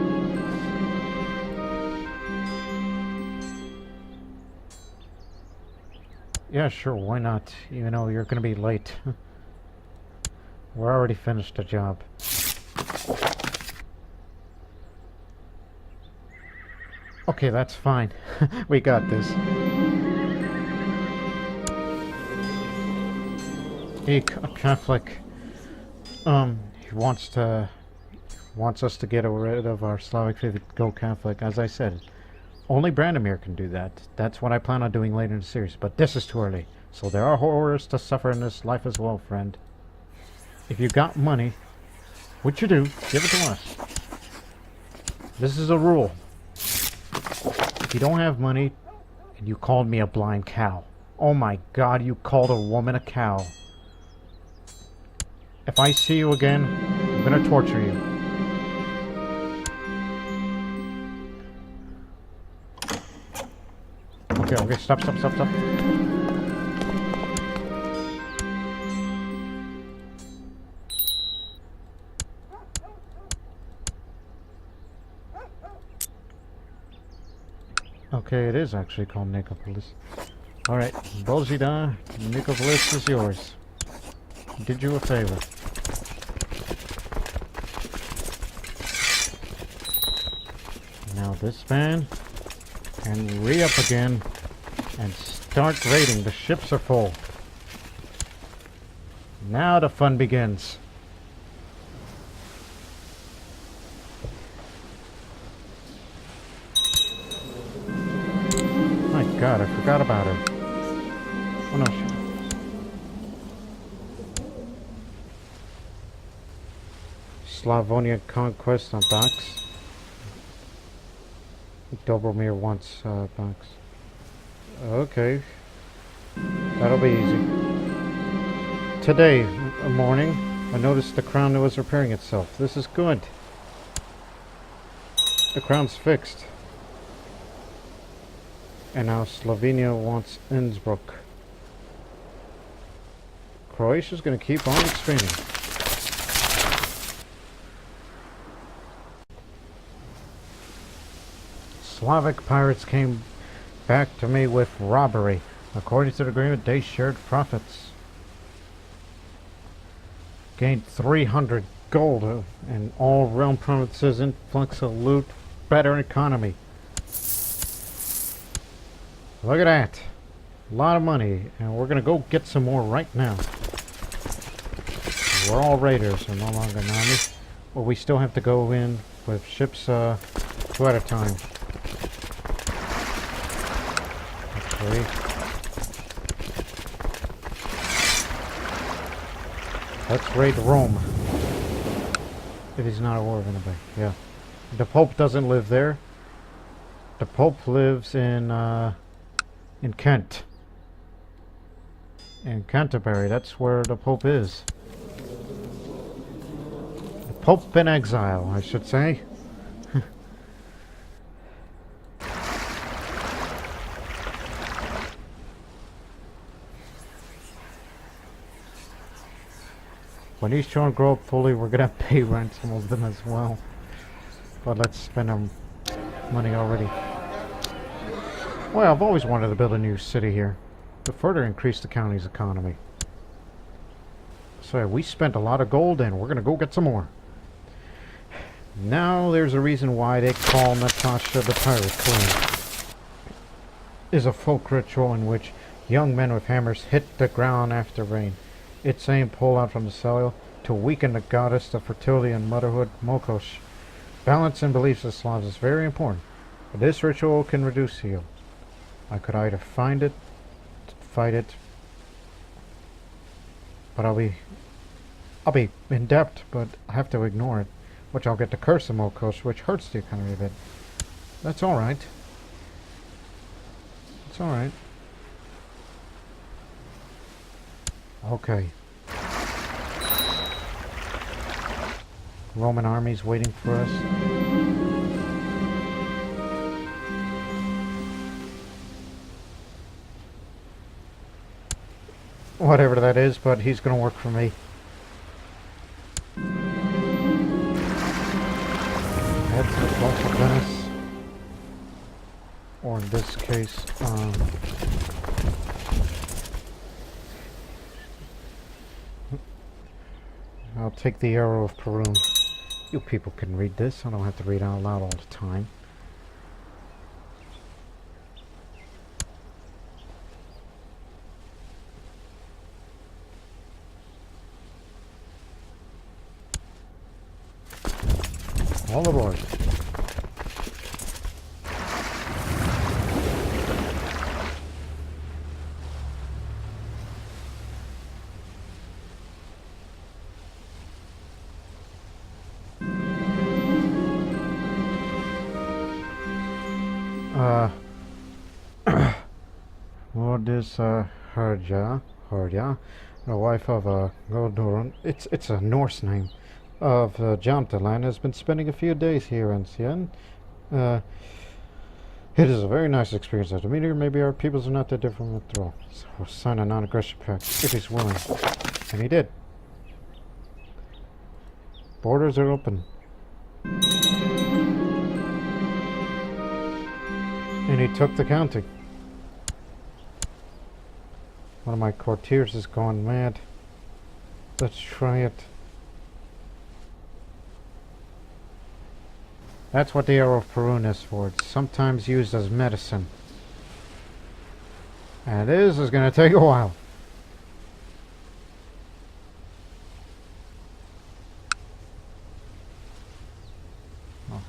Yeah, sure, why not? Even though you're going to be late. We're already finished the job. Okay, that's fine. We got this. A Catholic, he wants us to get rid of our Slavic faith, go Catholic. As I said, only Branimir can do that. That's what I plan on doing later in the series. But this is too early. So there are horrors to suffer in this life as well, friend. If you got money, what you do, give it to us. This is a rule. If you don't have money, and you called me a blind cow. Oh my God, you called a woman a cow. If I see you again, I'm gonna torture you. Okay, stop. Okay, it is actually called Nicopolis. Alright, Bolzida, Nicopolis is yours. Did you a favor. Now this man, and re-up again, and start raiding. The ships are full. Now the fun begins. My God, I forgot about her. Oh no. Slavonia conquest on box. Dobromir wants box. Okay. That'll be easy. Today morning, I noticed the crown was repairing itself. This is good. The crown's fixed. And now Slovenia wants Innsbruck. Croatia's going to keep on expanding. Slavic pirates came back to me with robbery. According to the agreement, they shared profits. Gained 300 gold and all realm provinces, influx of loot, better economy. Look at that. A lot of money. And we're going to go get some more right now. We're all raiders. We're no longer an army. But we still have to go in with ships 2 at a time. 3. Let's raid Rome. If he's not aware of anybody. Yeah. The Pope doesn't live there. The Pope lives in Kent. In Canterbury. That's where the Pope is. The Pope in exile, I should say. When these children grow up fully, we're gonna pay ransom of them as well. But let's spend our money already. Well, I've always wanted to build a new city here to further increase the county's economy. So yeah, we spent a lot of gold and we're gonna go get some more. Now there's a reason why they call Nataša the Pirate Queen. Is a folk ritual in which young men with hammers hit the ground after rain. Its aim pull out from the soil to weaken the goddess of fertility and motherhood, Mokosh. Balance in beliefs of Slavs is very important, but this ritual can reduce heal. I could either fight it, but I'll be in debt, but I have to ignore it, which I'll get the curse of Mokosh, which hurts the economy a bit. That's alright. It's alright. Okay. Roman armies waiting for us. Whatever that is, but he's gonna work for me. Head to the Gulf of Venice. Or in this case, I'll take the arrow of Perun. You people can read this. I don't have to read out loud all the time. All aboard. What is Herja, the wife of Goldurun, it's a Norse name, of Jamtaland, has been spending a few days here in Sien. It is a very nice experience after meeting her. Maybe our peoples are not that different after all. So we'll sign a non-aggression pact, if he's willing. And he did. Borders are open. And he took the county. One of my courtiers is going mad. Let's try it. That's what the arrow of Perun is for. It's sometimes used as medicine. And this is going to take a while. Oh.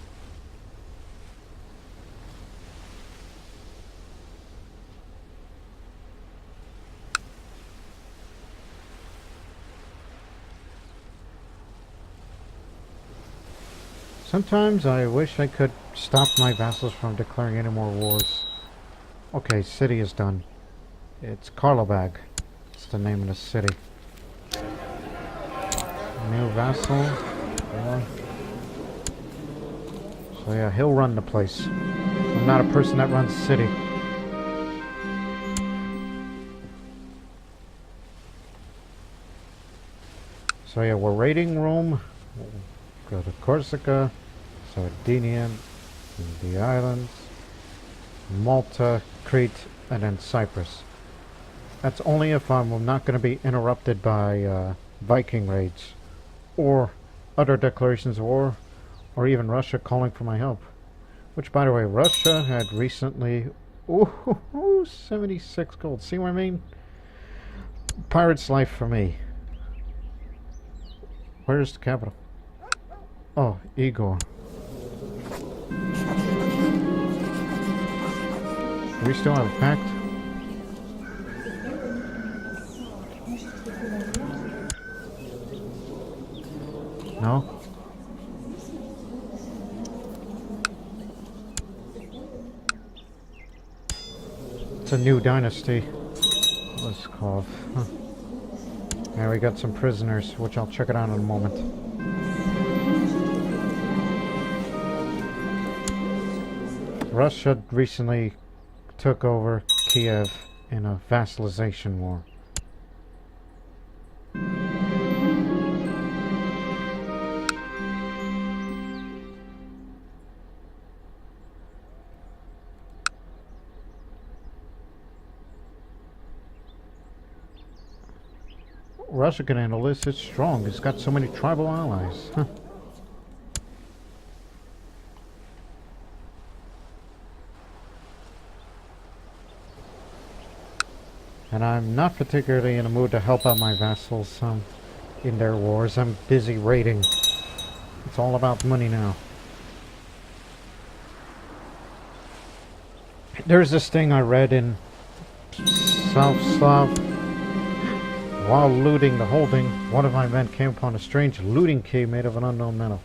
Sometimes I wish I could stop my vassals from declaring any more wars. Okay, city is done. It's Karlobag. It's the name of the city. New vassal. Yeah. So yeah, he'll run the place. I'm not a person that runs the city. So yeah, we're raiding Rome. We'll go to Corsica, Sardinia, the islands, Malta, Crete, and then Cyprus. That's only if I'm not going to be interrupted by Viking raids, or other declarations of war, or even Russia calling for my help. Which, by the way, Russia had recently... Ooh, 76 gold. See what I mean? Pirate's life for me. Where's the capital? Oh, Igor. Do we still have a pact? No? It's a new dynasty. What's it called? Huh. And we got some prisoners, which I'll check it out in a moment. Russia recently took over Kiev in a vassalization war. Russia can handle this. It's strong. It's got so many tribal allies. Huh. And I'm not particularly in a mood to help out my vassals in their wars. I'm busy raiding. It's all about money now. There's this thing I read in South Slav. While looting the holding, one of my men came upon a strange looting key made of an unknown metal.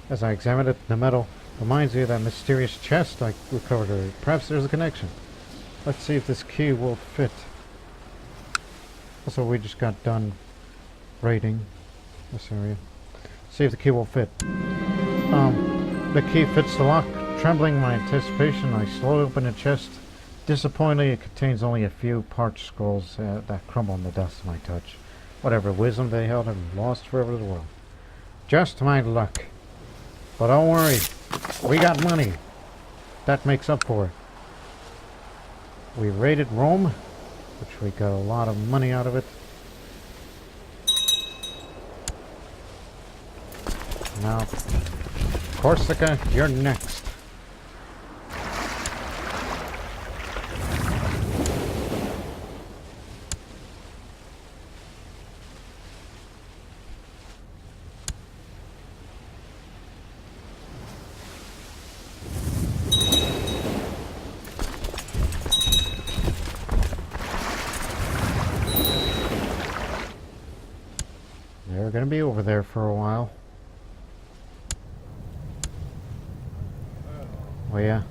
As I examined it, the metal reminds me of that mysterious chest I recovered earlier. Perhaps there's a connection. Let's see if this key will fit. Also, we just got done raiding this area. See if the key will fit. The key fits the lock. Trembling in my anticipation, I slowly open the chest. Disappointingly, it contains only a few parched scrolls that crumble in the dust of my touch. Whatever wisdom they held had been lost forever to the world. Just my luck. But don't worry, we got money. That makes up for it. We raided Rome, which we got a lot of money out of it. Now, Corsica, you're next. They're going to be over there for a while. Oh yeah,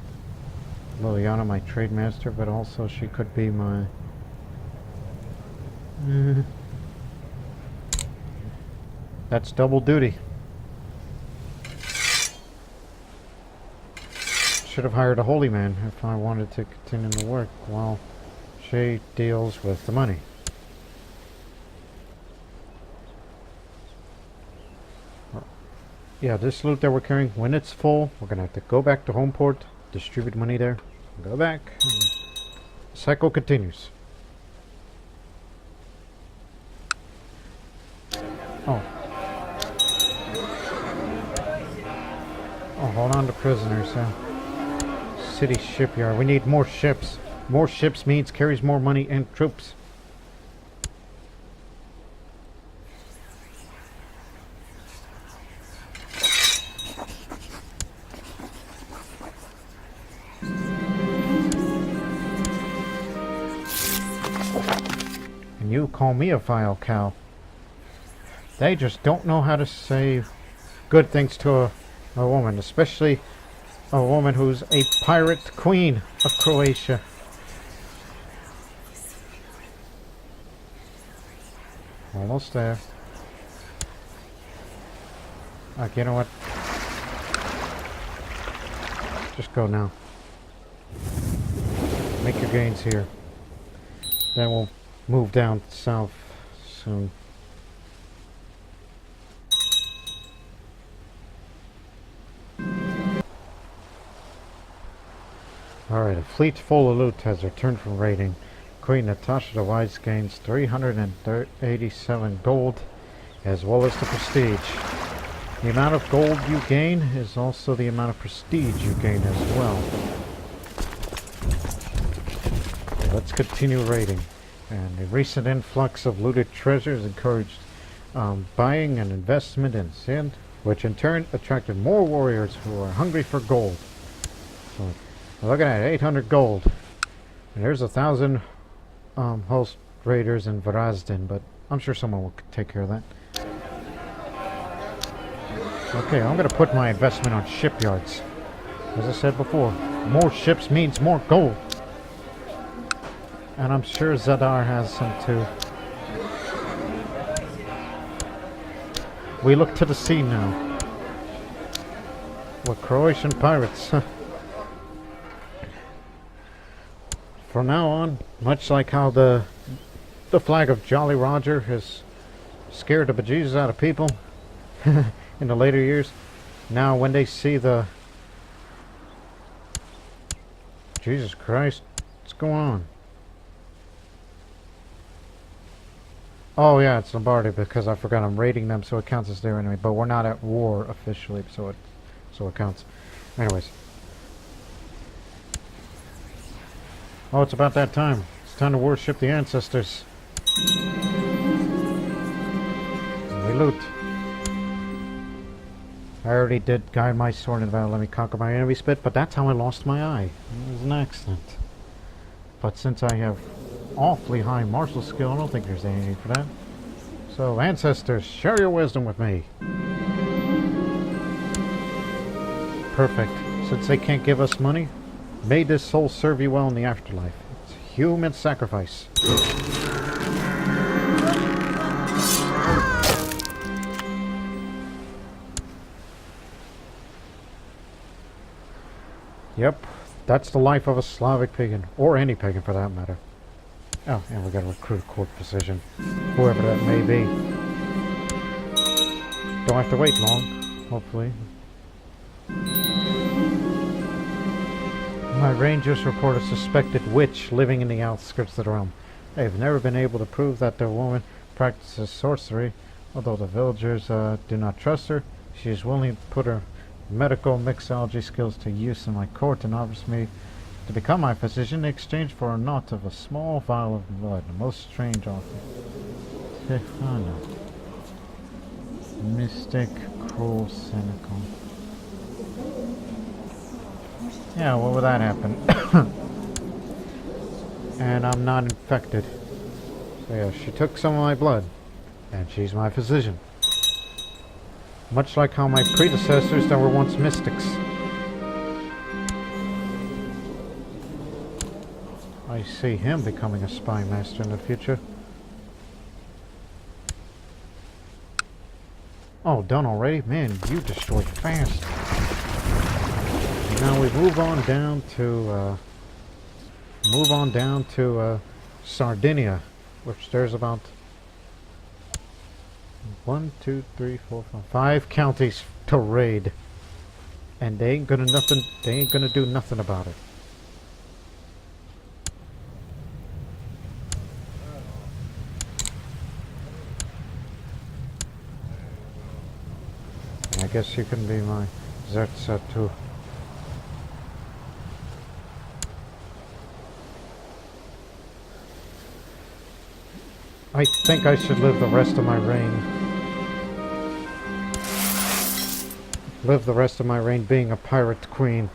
Liliana, my trade master, but also she could be my... That's double duty. Should have hired a holy man if I wanted to continue the work while she deals with the money. Yeah, this loot that we're carrying, when it's full, we're going to have to go back to home port, distribute money there, go back, and the cycle continues. Oh, hold on to prisoners, City shipyard, we need more ships. More ships means carries more money and troops. You call me a vile cow. They just don't know how to say good things to a woman, especially a woman who's a pirate queen of Croatia. Almost there. Like, you know what? Just go now. Make your gains here. Then we'll move down south soon. Alright, a fleet full of loot has returned from raiding. Queen Nataša the Wise gains 387 gold, as well as the prestige. The amount of gold you gain is also the amount of prestige you gain as well. Let's continue raiding. And the recent influx of looted treasures encouraged buying and investment in sand, which in turn attracted more warriors who are hungry for gold. So we're looking at 800 gold. And there's 1,000 host raiders in Varazdin, but I'm sure someone will take care of that. Okay, I'm going to put my investment on shipyards. As I said before, more ships means more gold. And I'm sure Zadar has some too. We look to the sea now. We're Croatian pirates. From now on, much like how the flag of Jolly Roger has scared the bejesus out of people in the later years, now when they see the... Jesus Christ, what's going on? Oh yeah, it's Lombardy because I forgot I'm raiding them, so it counts as their enemy. But we're not at war officially, so it counts. Anyways. Oh, it's about that time. It's time to worship the ancestors. And we loot. I already did guide my sword in battle. Let me conquer my enemy's bit, but that's how I lost my eye. It was an accident. But since I have awfully high martial skill, I don't think there's any need for that. So, ancestors, share your wisdom with me. Perfect. Since they can't give us money, may this soul serve you well in the afterlife. It's human sacrifice. Yep, that's the life of a Slavic pagan, or any pagan for that matter. Oh, and we got to recruit court precision, whoever that may be. Don't have to wait long, hopefully. My rangers report a suspected witch living in the outskirts of the realm. They have never been able to prove that the woman practices sorcery, although the villagers do not trust her. She is willing to put her medical mixology skills to use in my court and offers me to become my physician in exchange for a knot of a small vial of blood. A most strange offer. Stefano. Mystic, cruel, cynical. Yeah, what would that happen? And I'm not infected. So yeah, she took some of my blood. And she's my physician. Much like how my predecessors that were once mystics. I see him becoming a spy master in the future. Oh, done already? Man, you destroyed fast. Now we move on down to Sardinia, which there's about 1, 2, 3, 4, 5 counties to raid, and they ain't gonna do nothing about it. I guess you can be my Zerza too. I think I should live the rest of my reign. Live the rest of my reign being a pirate queen,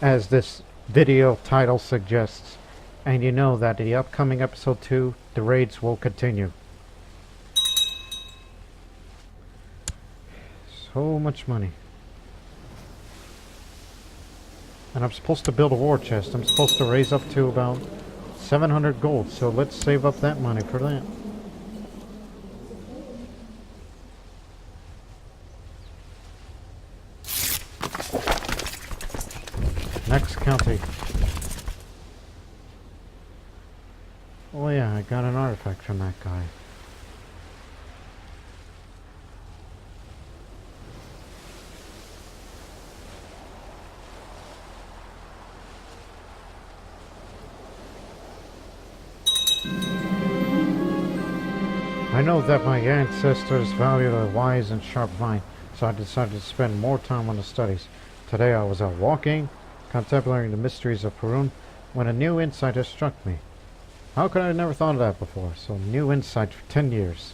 as this video title suggests. And you know that in the upcoming episode 2, the raids will continue. So much money. And I'm supposed to build a war chest. I'm supposed to raise up to about 700 gold, so let's save up that money for that. Next county. Oh yeah, I got an artifact from that guy. I know that my ancestors valued a wise and sharp mind, so I decided to spend more time on the studies. Today I was out walking, contemplating the mysteries of Perun, when a new insight has struck me. How could I have never thought of that before? So new insight for 10 years.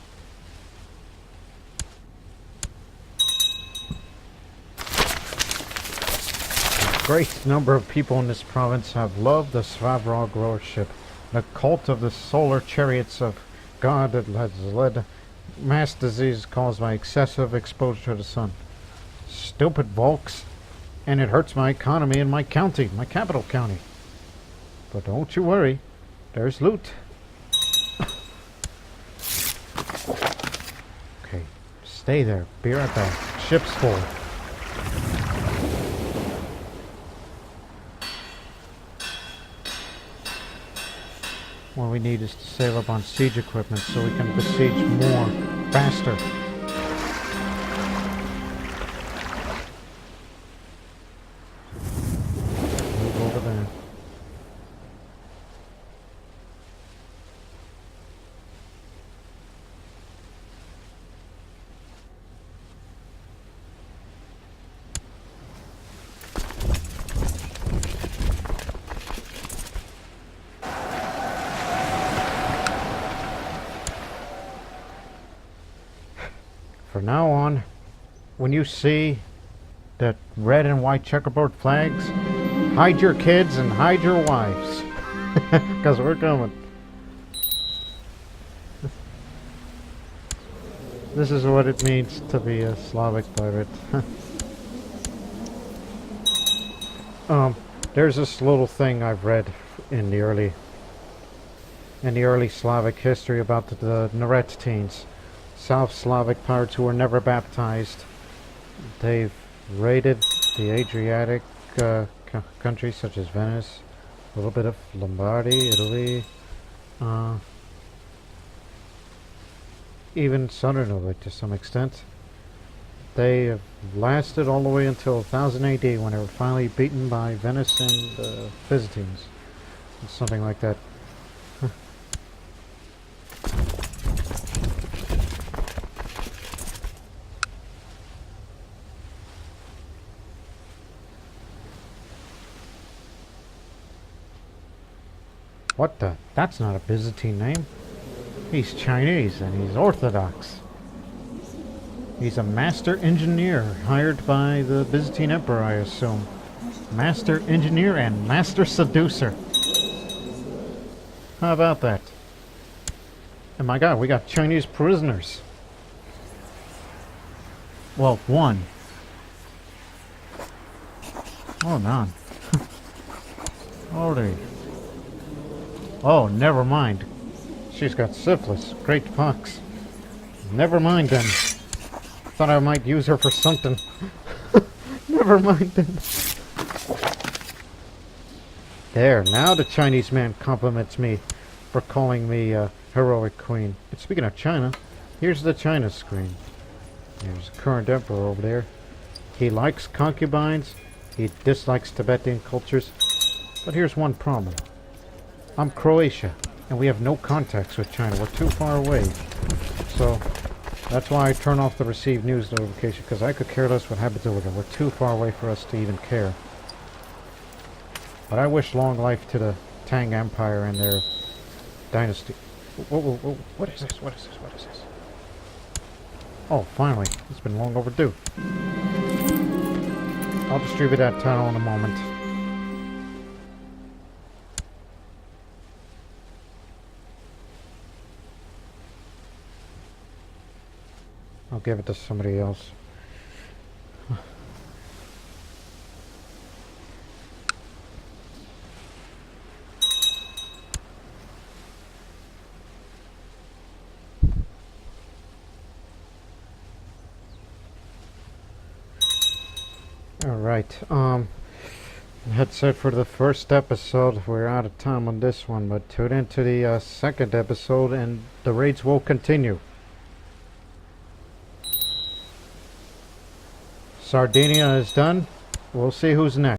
A great number of people in this province have loved the Svavrog worship, the cult of the solar chariots of god that has led mass disease caused by excessive exposure to the sun. Stupid Volks. And it hurts my economy in my county, my capital county. But don't you worry, there's loot. Okay, stay there. Be right back. Ship's full. What we need is to save up on siege equipment so we can besiege more, faster. Move over there. From now on, when you see the red and white checkerboard flags, hide your kids and hide your wives. Because we're coming. This is what it means to be a Slavic pirate. There's this little thing I've read in the early Slavic history about the Nataša, South Slavic pirates who were never baptized. They've raided the Adriatic countries such as Venice, a little bit of Lombardy, Italy, even southern Italy to some extent. They have lasted all the way until 1000 AD when they were finally beaten by Venice and the Byzantines. Something like that. What the? That's not a Byzantine name. He's Chinese and he's Orthodox. He's a master engineer hired by the Byzantine Emperor, I assume. Master engineer and master seducer. How about that? And my god, we got Chinese prisoners. Well, one. Oh, none. Holy. Oh, never mind. She's got syphilis. Great pox. Never mind then. Thought I might use her for something. Never mind then. There, now the Chinese man compliments me for calling me a heroic queen. And speaking of China, here's the China screen. There's the current emperor over there. He likes concubines. He dislikes Tibetan cultures. But here's one problem. I'm Croatia, and we have no contacts with China. We're too far away. So, that's why I turn off the receive news notification, because I could care less what happens over there. We're too far away for us to even care. But I wish long life to the Tang Empire and their dynasty. Whoa, whoa, whoa. What is this? What is this? What is this? Oh, finally. It's been long overdue. I'll distribute that tunnel in a moment. I'll give it to somebody else. Alright, that's it for the first episode. We're out of time on this one, but tune into the second episode and the raids will continue. Sardinia is done. We'll see who's next.